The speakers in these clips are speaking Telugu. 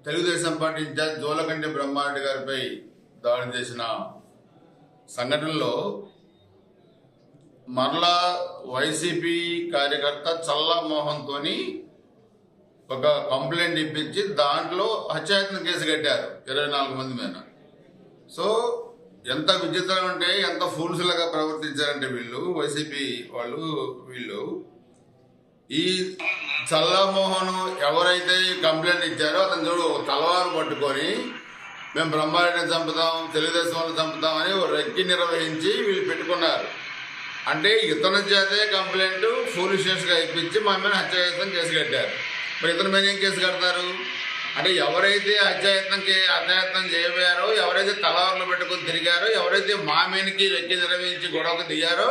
తెలుగుదేశం పార్టీ ఇన్ఛార్జ్ జోలకంటి బ్రహ్మారెడ్డి గారిపై దాడి చేసిన సంఘటనలో మరలా వైసీపీ కార్యకర్త చల్లా మోహన్తోని ఒక కంప్లైంట్ ఇప్పించి దాంట్లో హత్యాయత్నం కేసు కట్టారు 24 మంది మీద. సో ఎంత విచిత్రం అంటే, ఎంత ఫూల్స్ లాగా ప్రవర్తించారంటే వీళ్ళు వైసీపీ వాళ్ళు. ఈ చల్లామోహన్ ఎవరైతే కంప్లైంట్ ఇచ్చారో అతను చూడు తలవారు పట్టుకొని మేము బ్రహ్మారెడ్డిని చంపుతాం, తెలుగుదేశం వాళ్ళని చంపుతాం అని రెక్కి నిర్వహించి వీళ్ళు పెట్టుకున్నారు. అంటే ఇతని చేతే కంప్లైంట్ ఫూలిషియస్గా ఇప్పించి మా మీద హత్యాయత్నం కేసు కట్టారు. మరి ఇతని మీద ఏం కేసు కడతారు అంటే, ఎవరైతే హత్యాయత్నం చేయబోయారో, ఎవరైతే తలవారులు పెట్టుకుని తిరిగారో, ఎవరైతే మా మీదకి రెక్కి నిర్వహించి గొడవకు దిగారో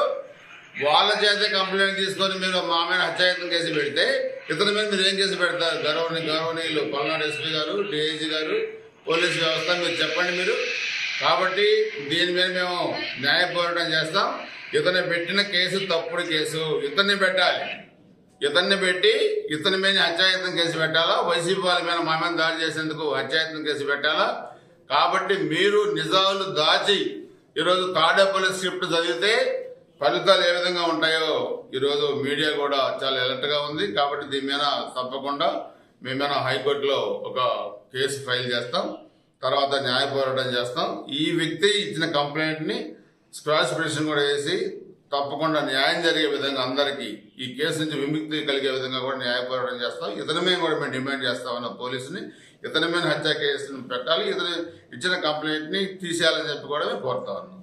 వాళ్ళ చేతే కంప్లైంట్ తీసుకొని మీరు మా మీద హత్యాయత్నం కేసు పెడితే ఇతని మీద మీరు ఏం కేసు పెడతారు? గౌరవనీయులు పల్నాడు ఎస్పీ గారు, డిఐజీ గారు, పోలీసు వ్యవస్థ మీరు చెప్పండి మీరు. కాబట్టి దీని మీద మేము న్యాయ పోరాటం చేస్తాం. ఇతను పెట్టిన కేసు తప్పుడు కేసు. ఇతన్ని పెట్టాలి. ఇతన్ని పెట్టి ఇతని మీద హత్యాయత్నం కేసు పెట్టాలా? వైసీపీ వాళ్ళ మీద మా మీద దాడి చేసేందుకు హత్యాయత్నం కేసు పెట్టాలా? కాబట్టి మీరు నిజాలు దాచి ఈరోజు తాడేపల్లి స్క్రిప్ట్ చదివితే ఫలితాలు ఏ విధంగా ఉంటాయో ఈరోజు మీడియా కూడా చాలా అలర్ట్గా ఉంది. కాబట్టి దీని మీద తప్పకుండా మేమైనా హైకోర్టులో ఒక కేసు ఫైల్ చేస్తాం, తర్వాత న్యాయ పోరాటం చేస్తాం. ఈ వ్యక్తి ఇచ్చిన కంప్లైంట్ని స్క్వాష్ పిటిషన్ కూడా వేసి తప్పకుండా న్యాయం జరిగే విధంగా అందరికీ ఈ కేసు నుంచి విముక్తి కలిగే విధంగా కూడా న్యాయ పోరాటం చేస్తాం. ఇతని మీద కూడా మేము డిమాండ్ చేస్తామన్న పోలీసుని ఇతని మీద హత్య కేసును పెట్టాలి, ఇతను ఇచ్చిన కంప్లైంట్ని తీసేయాలని చెప్పి కూడా మేము కోరుతా ఉన్నాం.